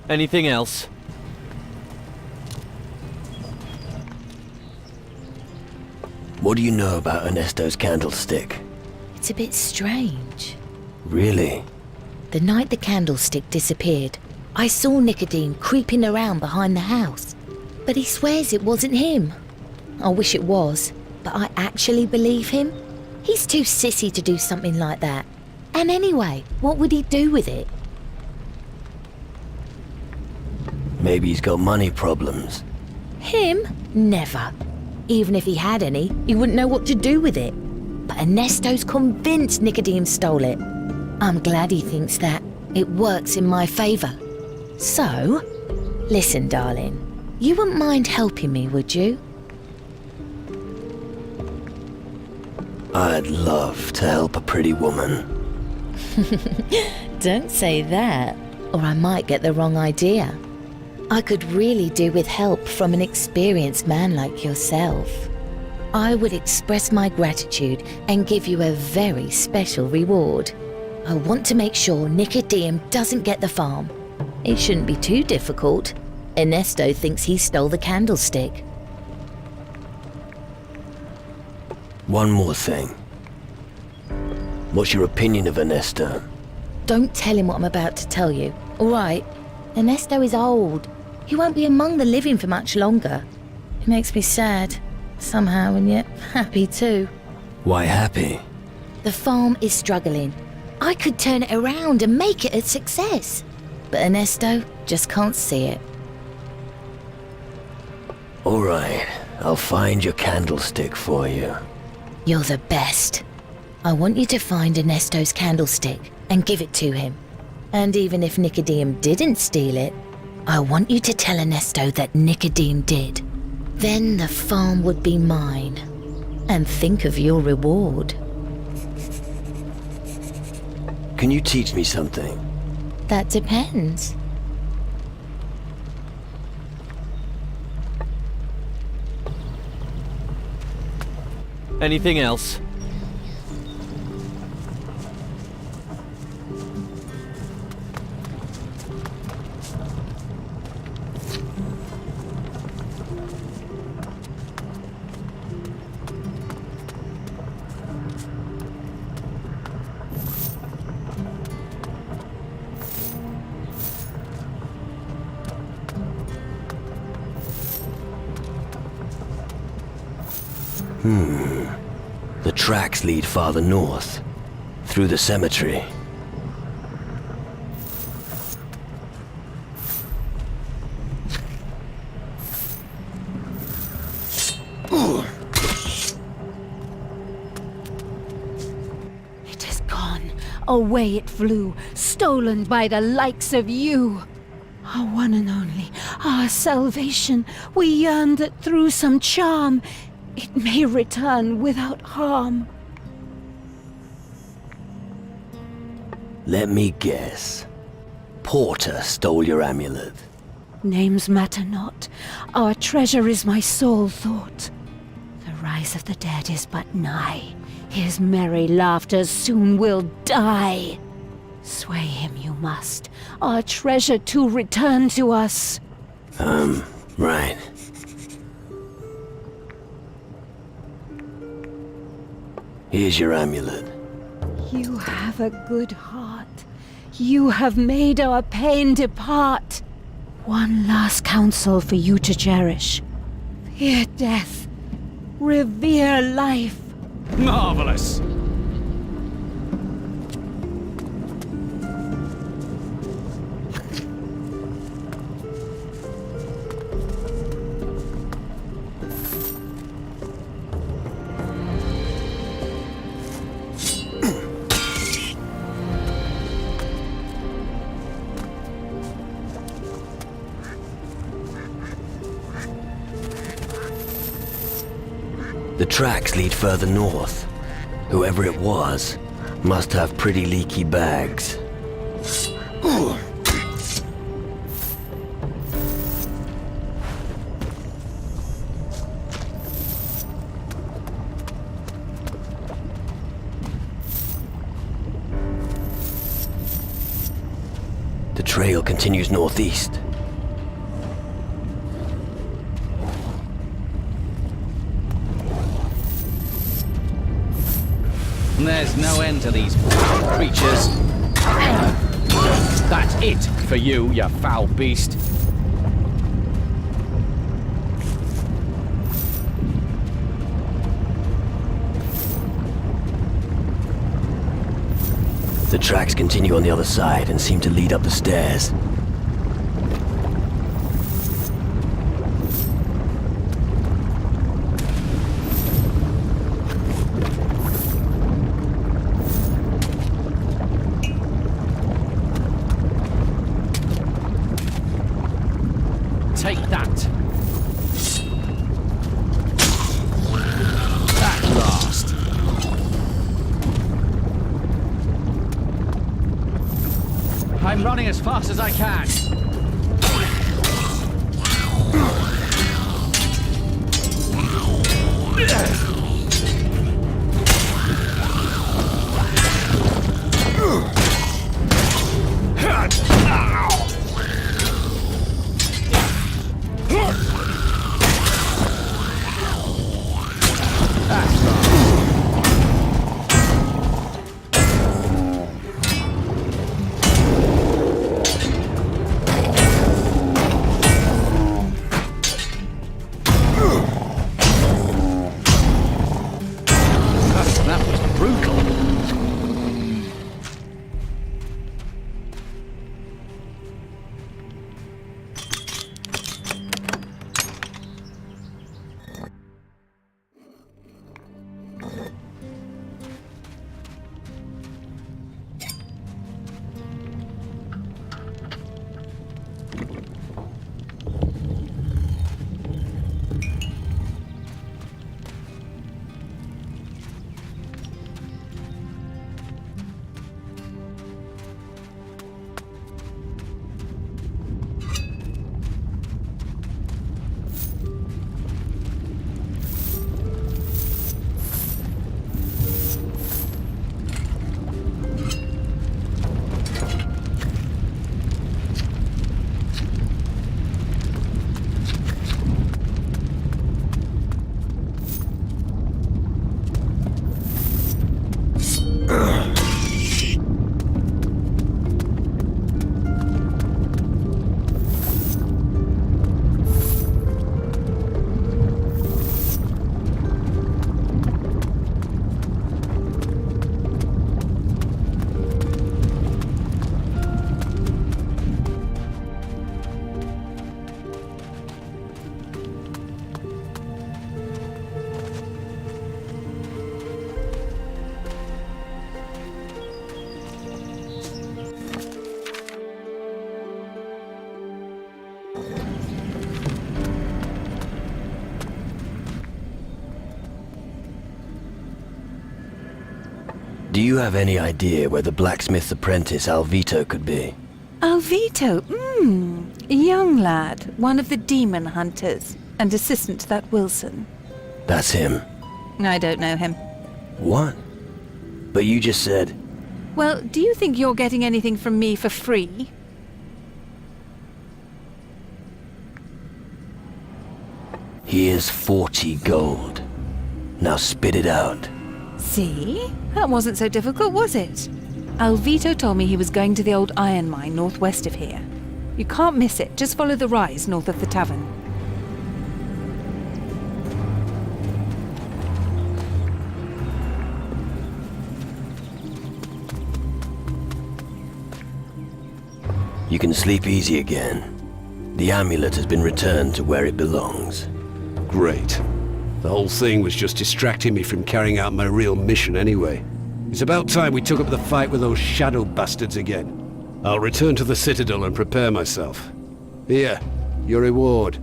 Anything else? What do you know about Ernesto's candlestick? It's a bit strange. Really? The night the candlestick disappeared, I saw Negetive creeping around behind the house. But he swears it wasn't him. I wish it was, but I actually believe him. He's too sissy to do something like that. And anyway, what would he do with it? Maybe he's got money problems. Him? Never. Even if he had any, he wouldn't know what to do with it. But Ernesto's convinced Negetive stole it. I'm glad he thinks that. It works in my favor. So, listen, darling. You wouldn't mind helping me, would you? I'd love to help a pretty woman. Don't say that, or I might get the wrong idea. I could really do with help from an experienced man like yourself. I would express my gratitude and give you a very special reward. I want to make sure Negetive doesn't get the farm. It shouldn't be too difficult. Ernesto thinks he stole the candlestick. One more thing. What's your opinion of Ernesto? Don't tell him what I'm about to tell you, all right? Ernesto is old. He won't be among the living for much longer. It makes me sad, somehow, and yet happy too. Why happy? The farm is struggling. I could turn it around and make it a success. But Ernesto just can't see it. All right, I'll find your candlestick for you. You're the best. I want you to find Ernesto's candlestick and give it to him. And even if Negetive didn't steal it, I want you to tell Ernesto that Negetive did. Then the farm would be mine. And think of your reward. Can you teach me something? That depends. Anything else? The tracks lead farther north, through the cemetery. It is gone. Away it flew, stolen by the likes of you. Our one and only, our salvation. We yearned that through some charm, it may return without harm. Let me guess. Porter stole your amulet. Names matter not. Our treasure is my sole thought. The rise of the dead is but nigh. His merry laughter soon will die. Sway him you must, our treasure to return to us. Right. Here's your amulet. You have a good heart. You have made our pain depart. One last counsel for you to cherish. Fear death. Revere life. Marvelous! The tracks lead further north. Whoever it was must have pretty leaky bags. The trail continues northeast. There's no end to these creatures. That's it for you, you foul beast. The tracks continue on the other side and seem to lead up the stairs. Take that. At last. I'm running as fast as I can. That was brutal. Do you have any idea where the blacksmith's apprentice Alvito could be? Alvito, young lad, one of the demon hunters, and assistant to that Wilson. That's him. I don't know him. What? But you just said... Well, do you think you're getting anything from me for free? Here's 40 gold. Now spit it out. See? That wasn't so difficult, was it? Alvito told me he was going to the old iron mine northwest of here. You can't miss it. Just follow the rise north of the tavern. You can sleep easy again. The amulet has been returned to where it belongs. Great. The whole thing was just distracting me from carrying out my real mission anyway. It's about time we took up the fight with those shadow bastards again. I'll return to the Citadel and prepare myself. Here, your reward.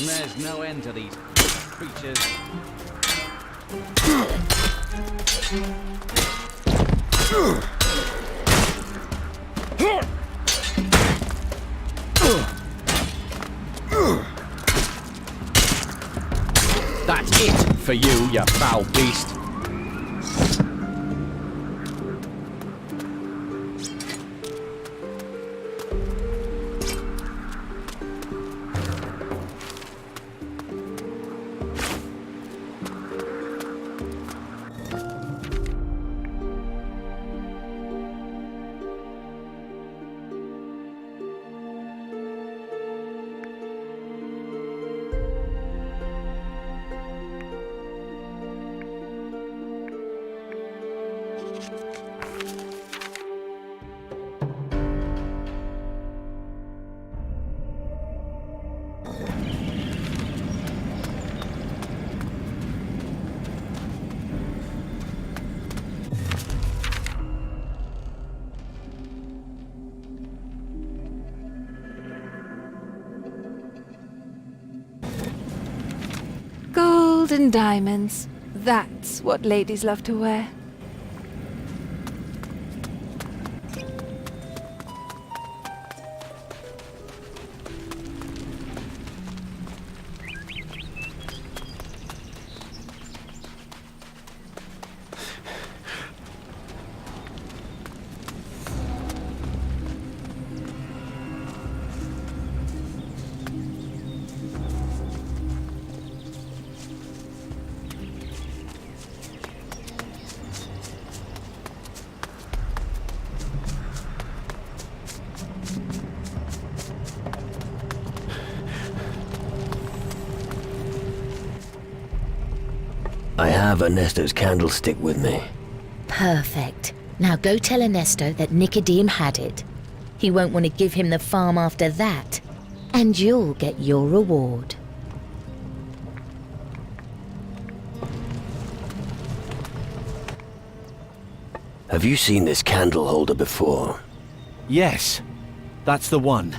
There's no end to these creatures. That's it for you foul beast. Gold and diamonds. That's what ladies love to wear. I have Ernesto's candlestick with me. Perfect. Now go tell Ernesto that Negetive had it. He won't want to give him the farm after that. And you'll get your reward. Have you seen this candle holder before? Yes, that's the one.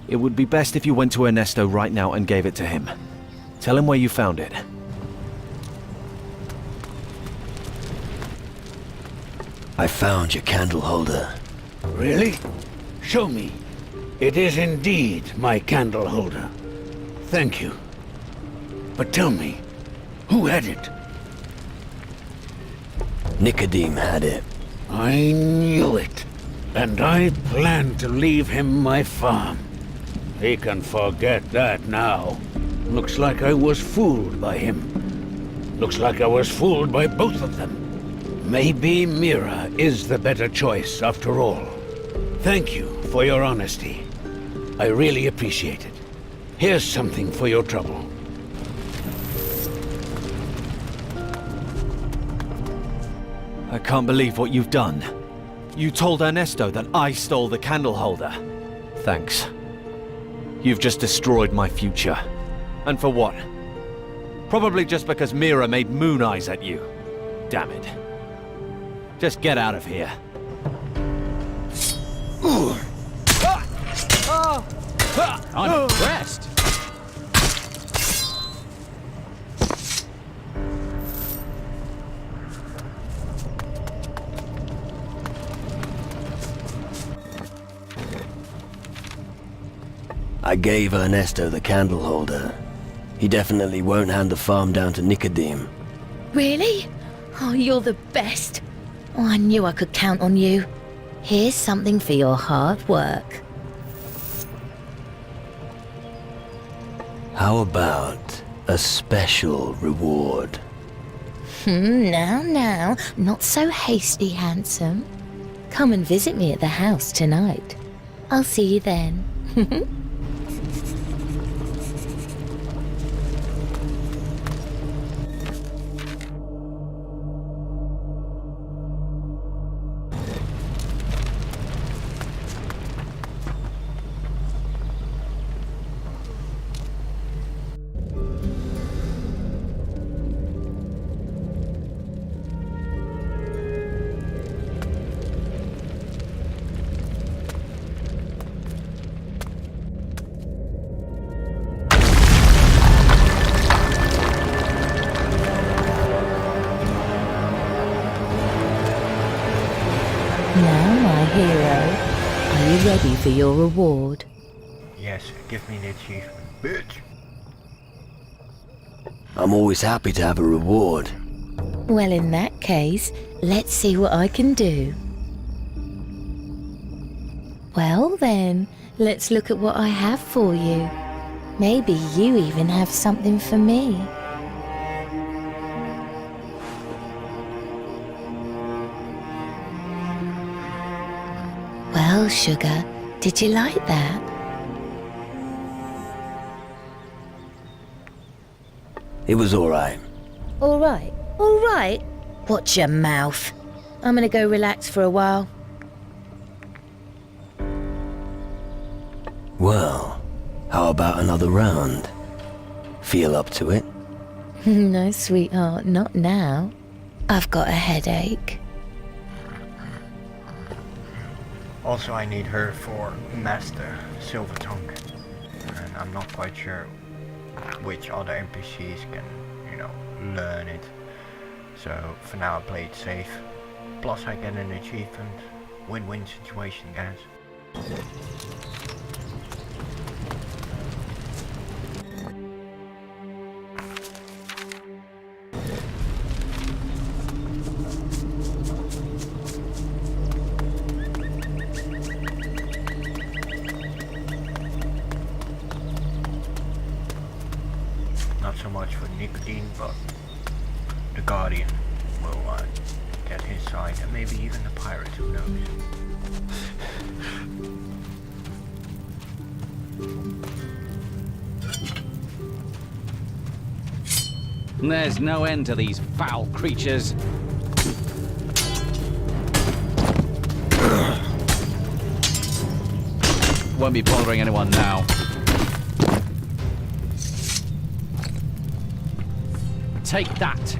It would be best if you went to Ernesto right now and gave it to him. Tell him where you found it. I found your candle holder. Really? Show me. It is indeed my candle holder. Thank you. But tell me, who had it? Negetive had it. I knew it. And I planned to leave him my farm. He can forget that now. Looks like I was fooled by him. Looks like I was fooled by both of them. Maybe Mira is the better choice after all. Thank you for your honesty. I really appreciate it. Here's something for your trouble. I can't believe what you've done. You told Ernesto that I stole the candle holder. Thanks. You've just destroyed my future. And for what? Probably just because Mira made moon eyes at you. Damn it. Just get out of here. I'm impressed. I gave Ernesto the candle holder. He definitely won't hand the farm down to Negetive. Really? Oh, you're the best. Oh, I knew I could count on you. Here's something for your hard work. How about a special reward? Now, not so hasty, handsome. Come and visit me at the house tonight. I'll see you then. hero. Are you ready for your reward? Yes, give me the achievement, bitch. I'm always happy to have a reward. Well, in that case, let's see what I can do. Well then, let's look at what I have for you. Maybe you even have something for me. Well, sugar, did you like that? It was alright. All right. Watch your mouth. I'm gonna go relax for a while. Well, how about another round? Feel up to it? No, sweetheart, not now. I've got a headache. Also, I need her for Master Silver Tongue. And I'm not quite sure which other NPCs can, learn it. So, for now I play it safe. Plus I get an achievement. Win-win situation, guys. Not so much for Nicotine, but the Guardian will get his side, and maybe even the pirate, who knows. There's no end to these foul creatures. Won't be bothering anyone now. Take that.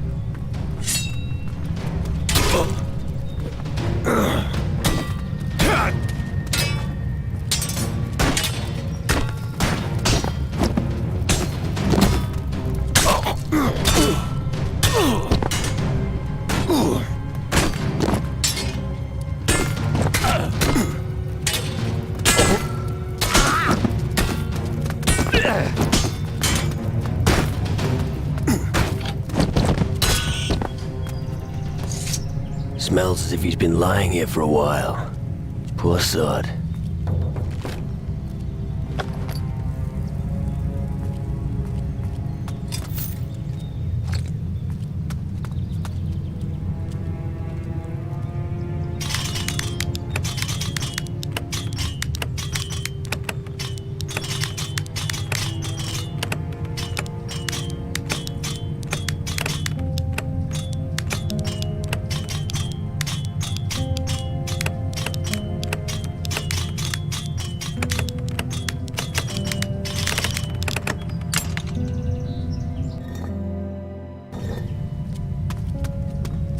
Smells as if he's been lying here for a while. Poor sod.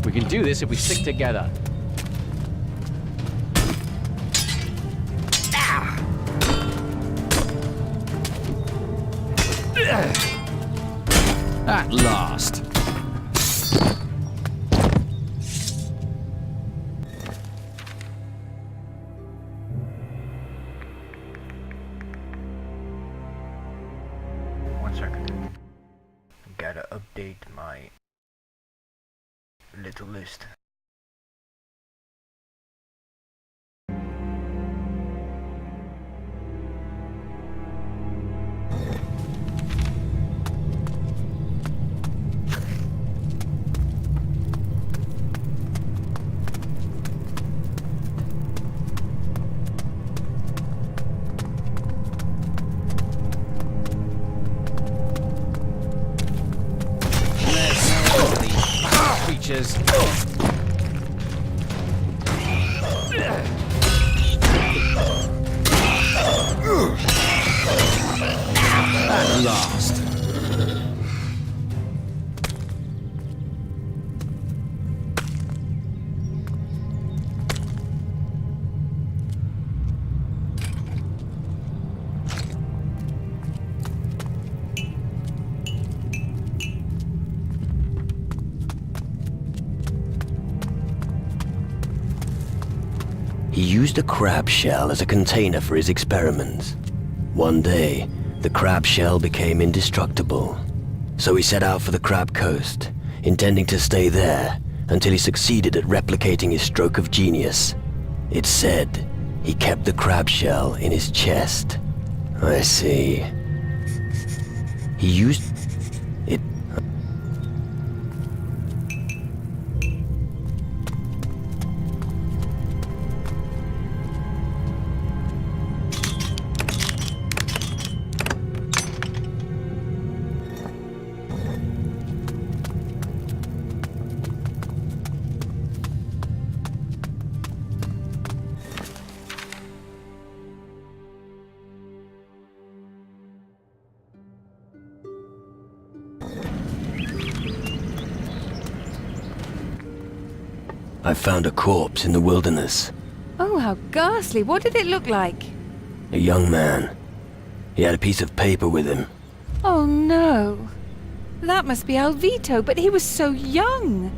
We can do this if we stick together. At last. One second. Gotta update my little list. Creatures. He used a crab shell as a container for his experiments. One day, the crab shell became indestructible. So he set out for the Crab Coast, intending to stay there until he succeeded at replicating his stroke of genius. It's said he kept the crab shell in his chest. I see. He used it. I found a corpse in the wilderness. Oh, how ghastly. What did it look like? A young man. He had a piece of paper with him. Oh, no. That must be Alvito, but he was so young.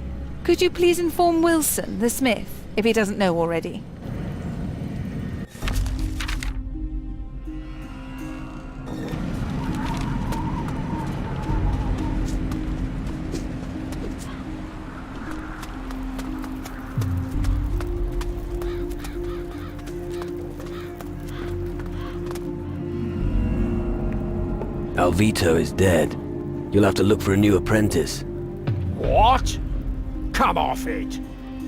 Could you please inform Wilson, the smith, if he doesn't know already? Alvito is dead. You'll have to look for a new apprentice. What? Come off it!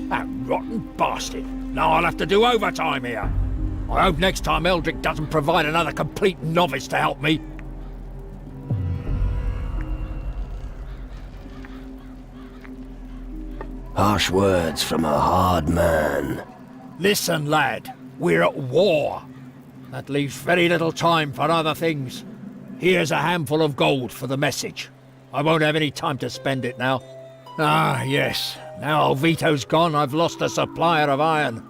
That rotten bastard! Now I'll have to do overtime here! I hope next time Eldrick doesn't provide another complete novice to help me. Harsh words from a hard man. Listen, lad, we're at war. That leaves very little time for other things. Here's a handful of gold for the message. I won't have any time to spend it now. Ah, yes. Now Alvito's gone, I've lost a supplier of iron.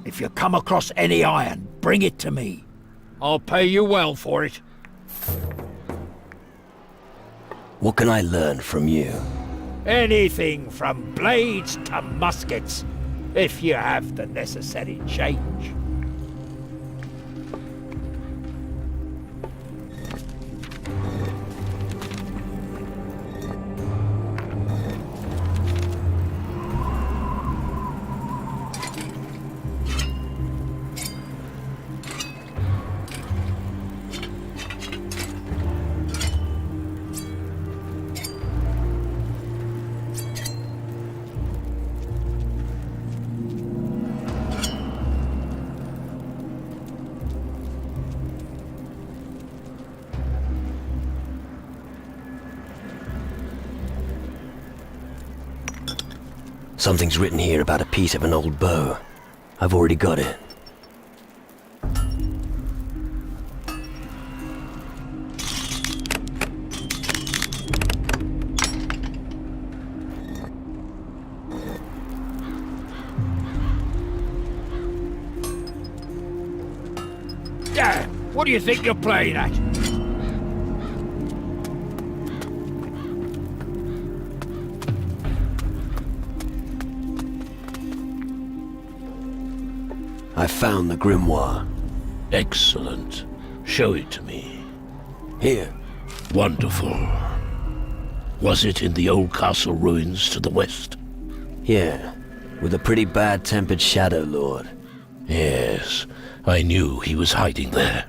If you come across any iron, bring it to me. I'll pay you well for it. What can I learn from you? Anything from blades to muskets, if you have the necessary change. Something's written here about a piece of an old bow. I've already got it. Damn! What do you think you're playing at? I found the grimoire. Excellent. Show it to me. Here. Wonderful. Was it in the old castle ruins to the west? Yeah, with a pretty bad-tempered Shadow Lord. Yes, I knew he was hiding there.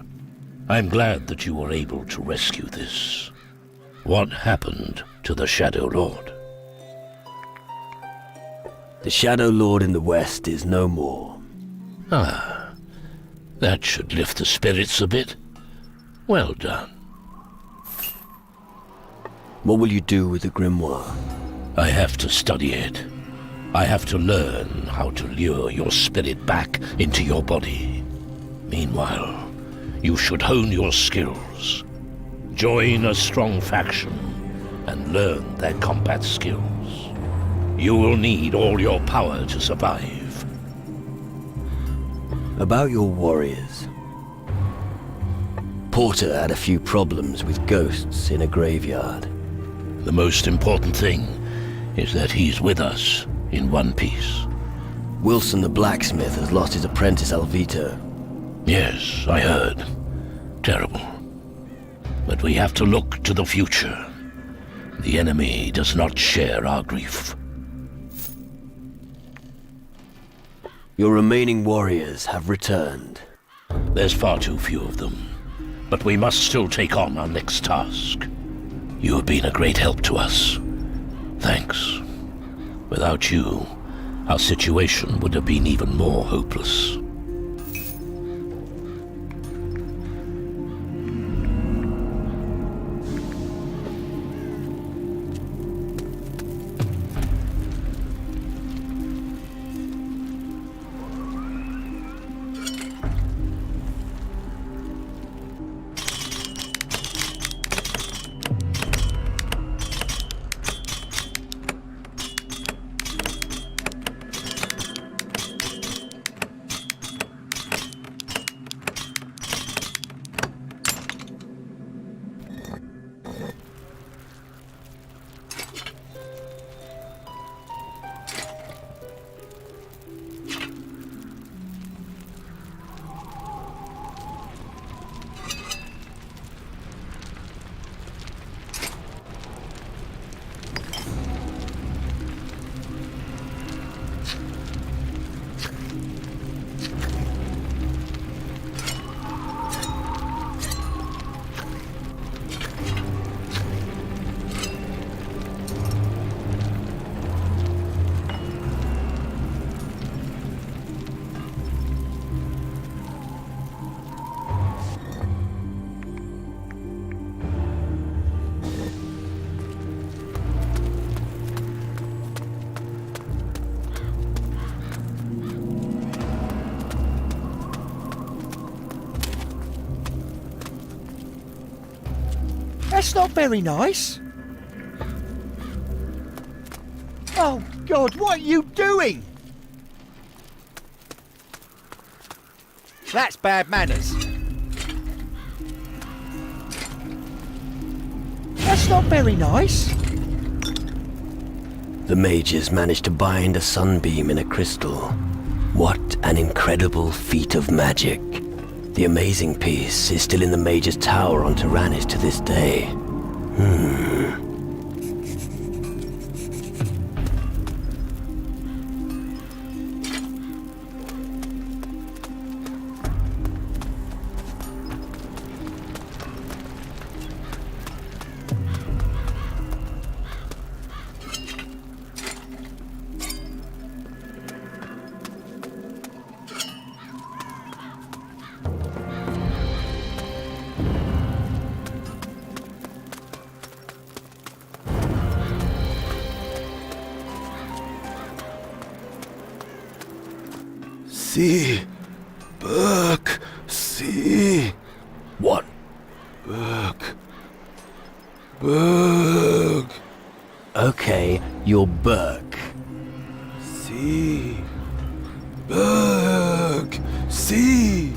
I'm glad that you were able to rescue this. What happened to the Shadow Lord? The Shadow Lord in the west is no more. Ah, that should lift the spirits a bit. Well done. What will you do with the grimoire? I have to study it. I have to learn how to lure your spirit back into your body. Meanwhile, you should hone your skills. Join a strong faction and learn their combat skills. You will need all your power to survive. About your warriors. Porter had a few problems with ghosts in a graveyard. The most important thing is that he's with us in one piece. Wilson the blacksmith has lost his apprentice Alvito. Yes, I heard. Terrible. But we have to look to the future. The enemy does not share our grief. Your remaining warriors have returned. There's far too few of them. But we must still take on our next task. You have been a great help to us. Thanks. Without you, our situation would have been even more hopeless. That's not very nice. Oh, God, what are you doing? That's bad manners. That's not very nice. The mages managed to bind a sunbeam in a crystal. What an incredible feat of magic. The amazing piece is still in the mage's tower on Tyrannus to this day. See. Burke. See. What? Burke. Burke. Okay, you're Burke. See. Burke. See.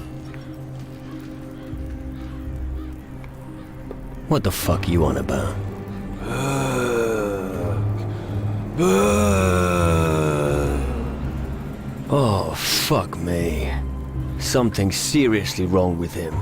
What the fuck are you on about? Burke. Burke. Oh, fuck me. Something's seriously wrong with him.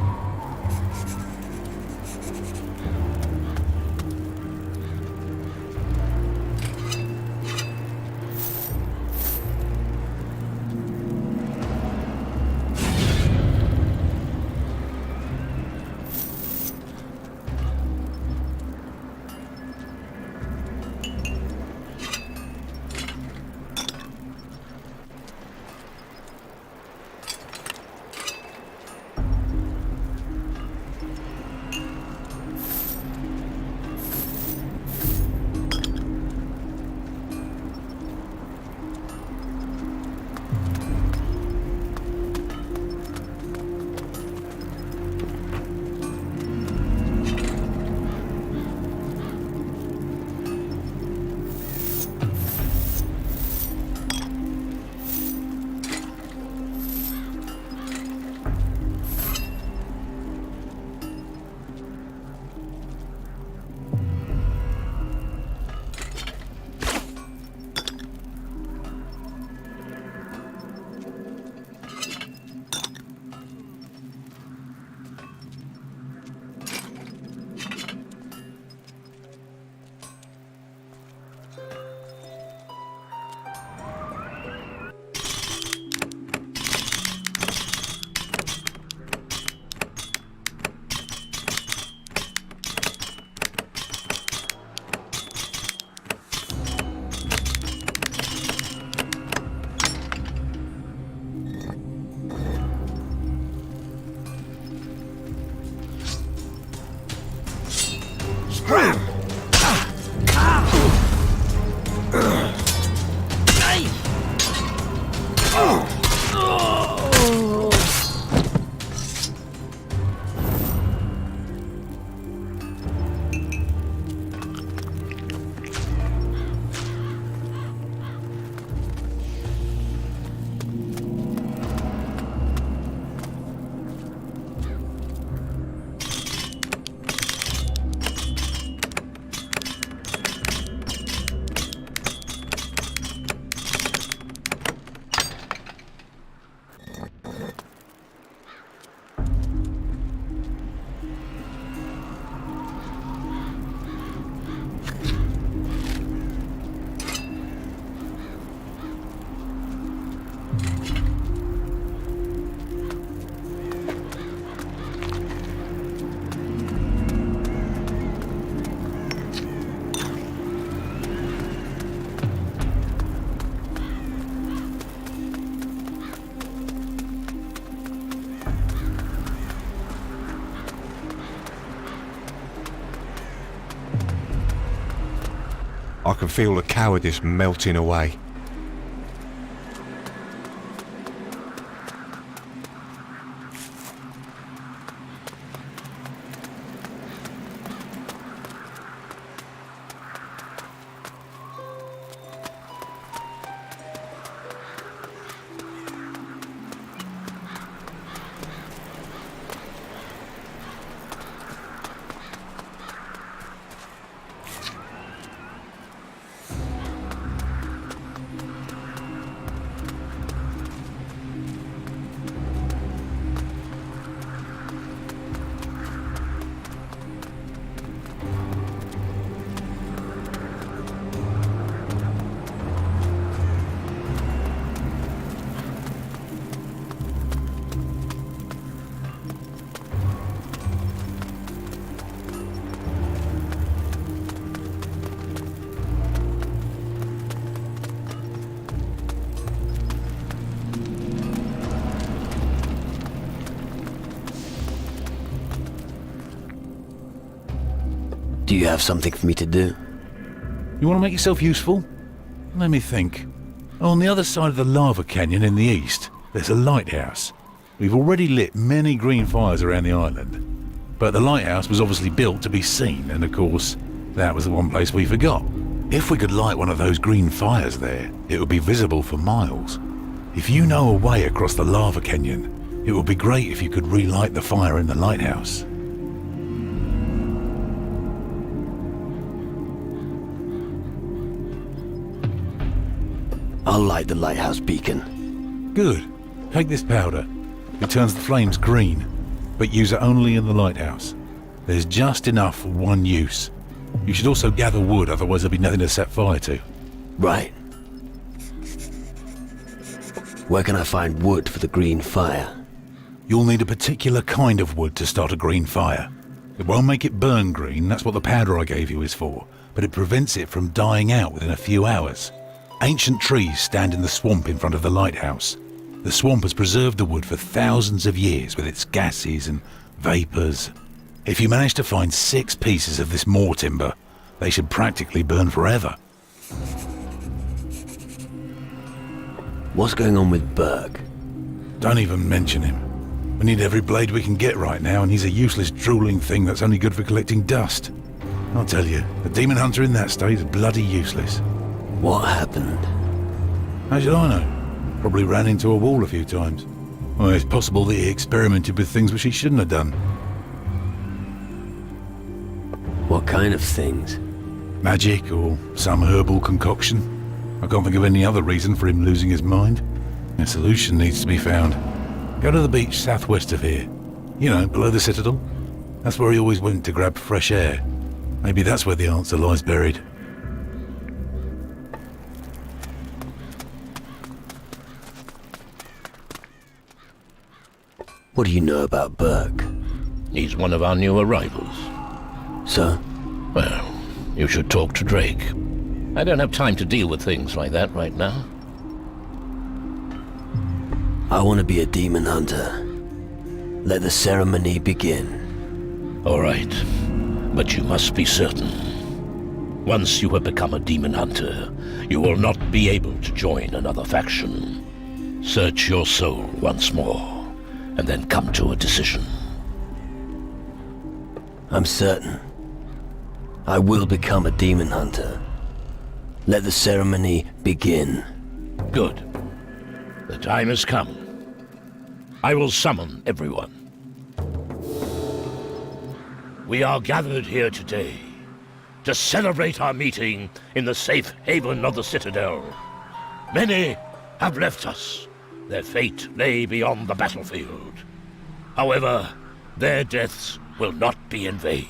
I can feel the cowardice melting away. Do you have something for me to do? You want to make yourself useful? Let me think. On the other side of the lava canyon in the east, there's a lighthouse. We've already lit many green fires around the island. But the lighthouse was obviously built to be seen, and of course, that was the one place we forgot. If we could light one of those green fires there, it would be visible for miles. If you know a way across the lava canyon, it would be great if you could relight the fire in the lighthouse. I'll light the lighthouse beacon. Good. Take this powder. It turns the flames green, but use it only in the lighthouse. There's just enough for one use. You should also gather wood, otherwise there'll be nothing to set fire to. Right. Where can I find wood for the green fire? You'll need a particular kind of wood to start a green fire. It won't make it burn green, that's what the powder I gave you is for, but it prevents it from dying out within a few hours. Ancient trees stand in the swamp in front of the lighthouse. The swamp has preserved the wood for thousands of years with its gases and vapours. If you manage to find 6 pieces of this moor timber, they should practically burn forever. What's going on with Burke? Don't even mention him. We need every blade we can get right now, and he's a useless drooling thing that's only good for collecting dust. I'll tell you, a demon hunter in that state is bloody useless. What happened? How should I know? Probably ran into a wall a few times. Well, it's possible that he experimented with things which he shouldn't have done. What kind of things? Magic or some herbal concoction. I can't think of any other reason for him losing his mind. A solution needs to be found. Go to the beach southwest of here. You know, below the Citadel. That's where he always went to grab fresh air. Maybe that's where the answer lies buried. What do you know about Burke? He's one of our new arrivals. So? Well, you should talk to Drake. I don't have time to deal with things like that right now. I want to be a demon hunter. Let the ceremony begin. All right. But you must be certain. Once you have become a demon hunter, you will not be able to join another faction. Search your soul once more, and then come to a decision. I'm certain. I will become a demon hunter. Let the ceremony begin. Good. The time has come. I will summon everyone. We are gathered here today to celebrate our meeting in the safe haven of the Citadel. Many have left us. Their fate lay beyond the battlefield. However, their deaths will not be in vain.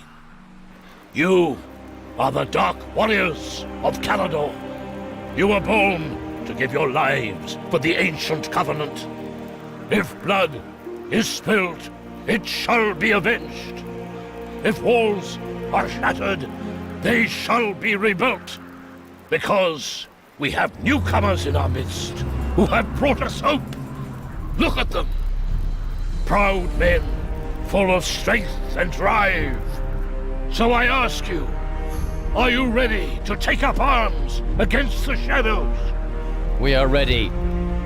You are the Dark Warriors of Calador. You were born to give your lives for the ancient covenant. If blood is spilled, it shall be avenged. If walls are shattered, they shall be rebuilt. Because we have newcomers in our midst who have brought us hope. Look at them. Proud men, full of strength and drive. So I ask you, are you ready to take up arms against the shadows? We are ready.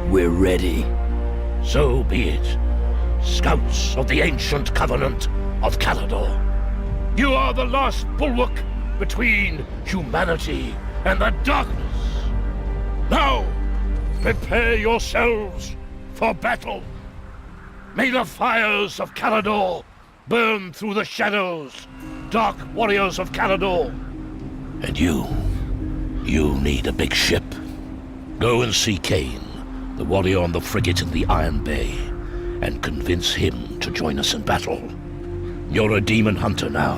We're ready. So be it. Scouts of the ancient covenant of Calador. You are the last bulwark between humanity and the darkness. Now, prepare yourselves for battle. May the fires of Calador burn through the shadows, Dark Warriors of Calador. And you need a big ship. Go and see Kane, the warrior on the frigate in the Iron Bay, and convince him to join us in battle. You're a demon hunter now.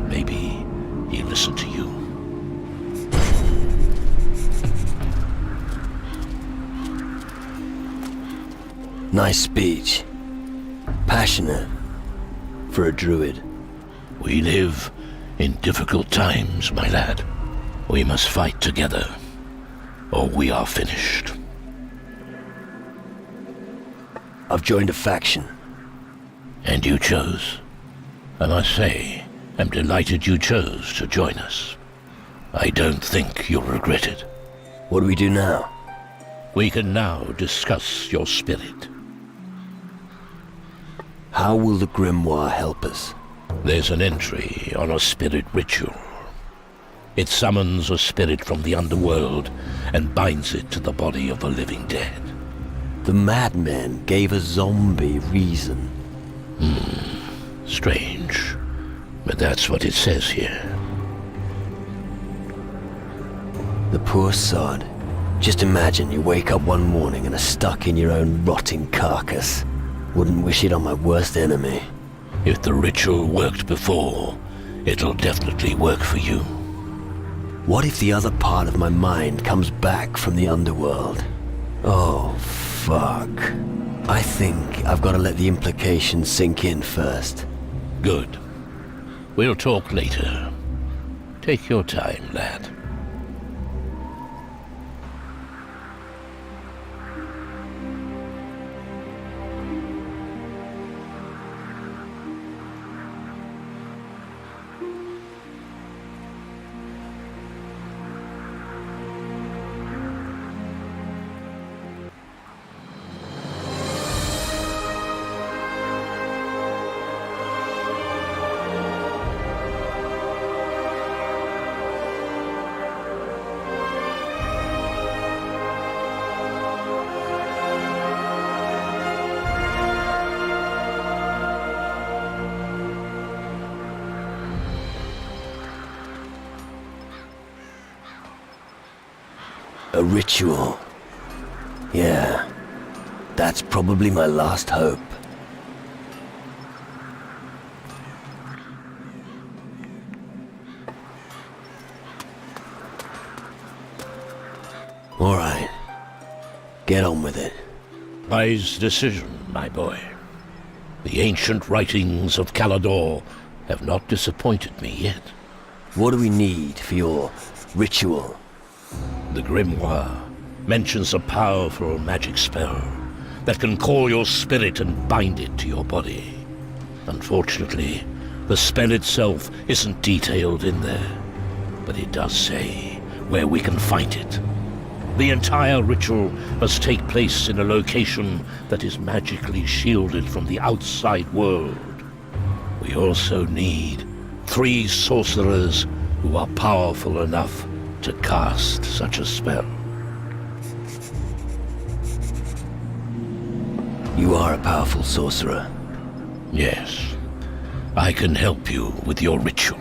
Maybe he'll listen to you. Nice speech. Passionate. For a druid. We live in difficult times, my lad. We must fight together, or we are finished. I've joined a faction. And you chose. I must say, I'm delighted you chose to join us. I don't think you'll regret it. What do we do now? We can now discuss your spirit. How will the grimoire help us? There's an entry on a spirit ritual. It summons a spirit from the underworld and binds it to the body of a living dead. The madman gave a zombie reason. Strange. But that's what it says here. The poor sod. Just imagine you wake up one morning and are stuck in your own rotting carcass. Wouldn't wish it on my worst enemy. If the ritual worked before, it'll definitely work for you. What if the other part of my mind comes back from the underworld? Oh, fuck. I think I've got to let the implications sink in first. Good. We'll talk later. Take your time, lad. A ritual. Yeah. That's probably my last hope. All right. Get on with it. Wise decision, my boy. The ancient writings of Calador have not disappointed me yet. What do we need for your ritual? The grimoire mentions a powerful magic spell that can call your spirit and bind it to your body. Unfortunately, The spell itself isn't detailed in there, but it does say where we can find it. The entire ritual must take place in a location that is magically shielded from the outside world. We also need 3 sorcerers who are powerful enough to cast such a spell. You are a powerful sorcerer. Yes, I can help you with your ritual.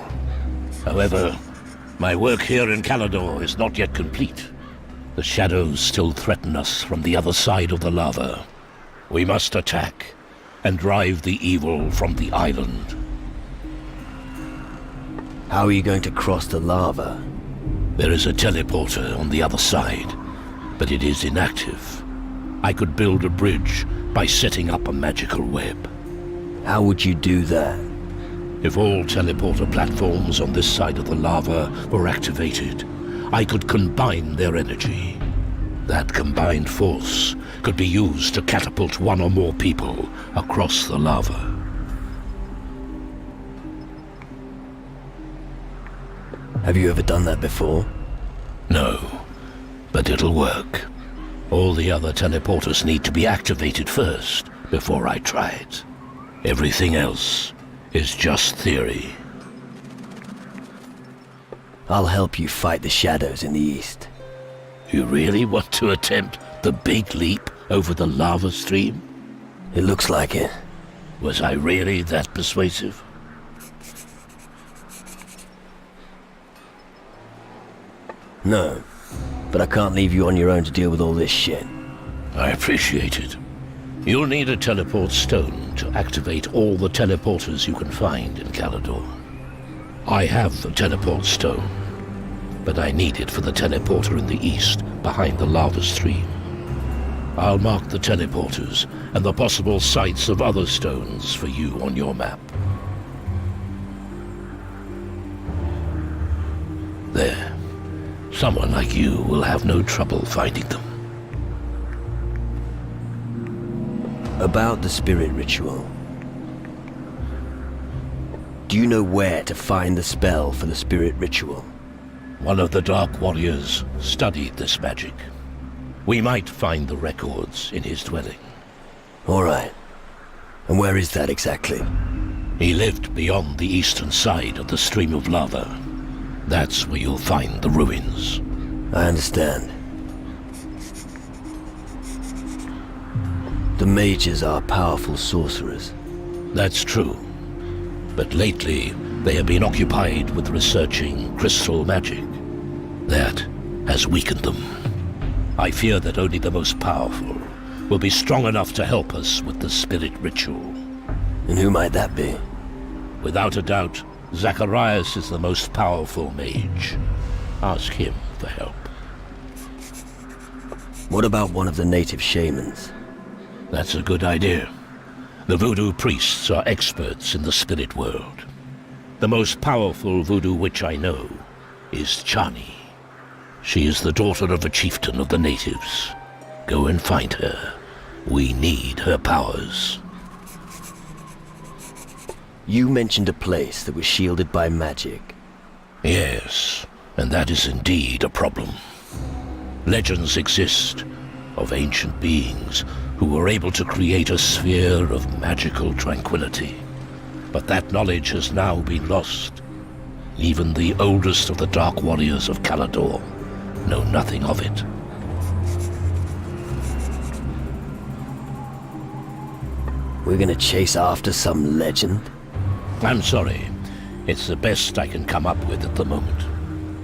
However, my work here in Calador is not yet complete. The shadows still threaten us from the other side of the lava. We must attack and drive the evil from the island. How are you going to cross the lava? There is a teleporter on the other side, but it is inactive. I could build a bridge by setting up a magical web. How would you do that? If all teleporter platforms on this side of the lava were activated, I could combine their energy. That combined force could be used to catapult 1 or more people across the lava. Have you ever done that before? No, but it'll work. All the other teleporters need to be activated first before I try it. Everything else is just theory. I'll help you fight the shadows in the east. You really want to attempt the big leap over the lava stream? It looks like it. Was I really that persuasive? No, but I can't leave you on your own to deal with all this shit. I appreciate it. You'll need a teleport stone to activate all the teleporters you can find in Calador. I have the teleport stone, but I need it for the teleporter in the east, behind the lava stream. I'll mark the teleporters and the possible sites of other stones for you on your map. There. Someone like you will have no trouble finding them. About the spirit ritual. Do you know where to find the spell for the spirit ritual? One of the Dark Warriors studied this magic. We might find the records in his dwelling. All right. And where is that exactly? He lived beyond the eastern side of the stream of lava. That's where you'll find the ruins. I understand. The mages are powerful sorcerers. That's true. But lately, they have been occupied with researching crystal magic. That has weakened them. I fear that only the most powerful will be strong enough to help us with the spirit ritual. And who might that be? Without a doubt, Zacharias is the most powerful mage. Ask him for help. What about one of the native shamans? That's a good idea. The voodoo priests are experts in the spirit world. The most powerful voodoo witch I know is Chani. She is the daughter of a chieftain of the natives. Go and find her. We need her powers. You mentioned a place that was shielded by magic. Yes, and that is indeed a problem. Legends exist of ancient beings who were able to create a sphere of magical tranquility. But that knowledge has now been lost. Even the oldest of the Dark Warriors of Calador know nothing of it. We're gonna chase after some legend? I'm sorry. It's the best I can come up with at the moment.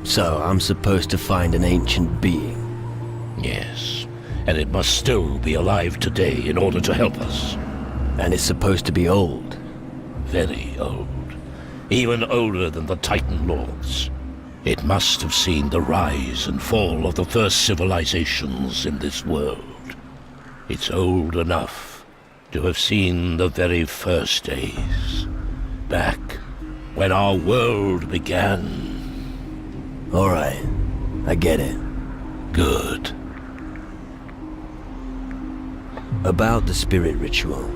So I'm supposed to find an ancient being? Yes, and it must still be alive today in order to help us. And it's supposed to be old? Very old. Even older than the Titan Lords. It must have seen the rise and fall of the first civilizations in this world. It's old enough to have seen the very first days. Back when our world began. All right, I get it. Good. About the spirit ritual.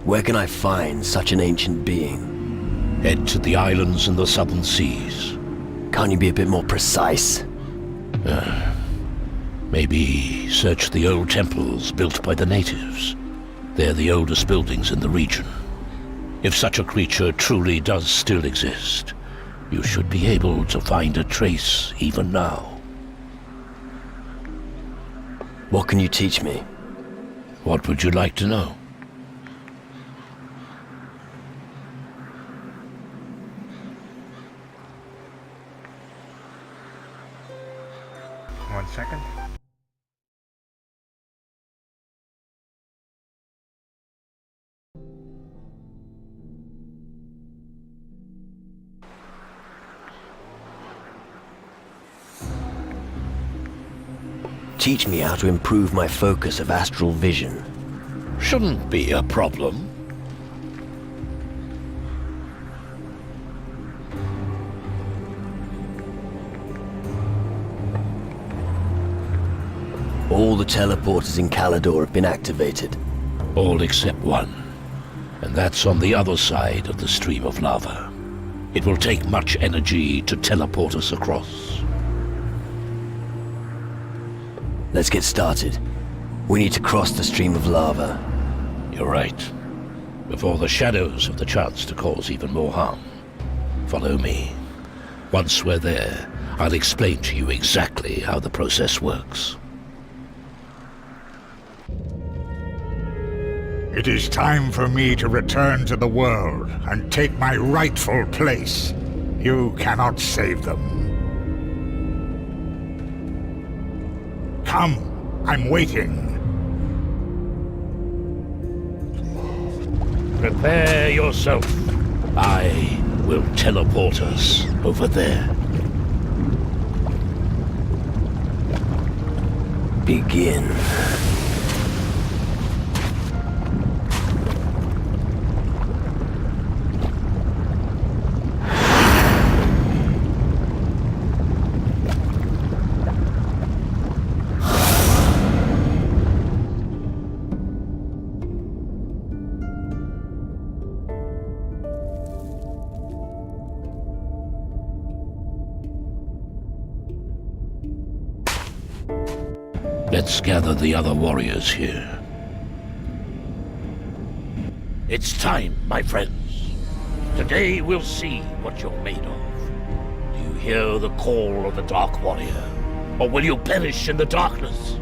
Where can I find such an ancient being? Head to the islands in the southern seas. Can't you be a bit more precise? Maybe search the old temples built by the natives. They're the oldest buildings in the region. If such a creature truly does still exist, you should be able to find a trace even now. What can you teach me? What would you like to know? One second. Teach me how to improve my focus of astral vision. Shouldn't be a problem. All the teleporters in Calador have been activated. All except one. And that's on the other side of the stream of lava. It will take much energy to teleport us across. Let's get started. We need to cross the stream of lava. You're right. Before the shadows have the chance to cause even more harm. Follow me. Once we're there, I'll explain to you exactly how the process works. It is time for me to return to the world and take my rightful place. You cannot save them. Come, I'm waiting. Prepare yourself. I will teleport us over there. Begin. Let's gather the other warriors here. It's time, my friends. Today we'll see what you're made of. Do you hear the call of the Dark Warrior? Or will you perish in the darkness?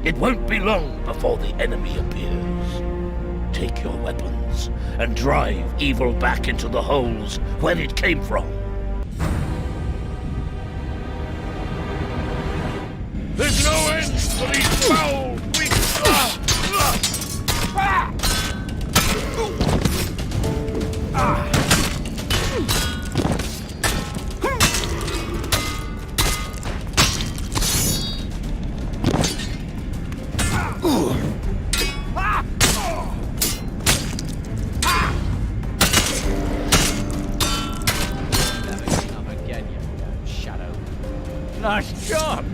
It won't be long before the enemy appears. Take your weapons and drive evil back into the holes where it came from. There's no end to these foul weeks! Never give up again, you shadow. Nice job!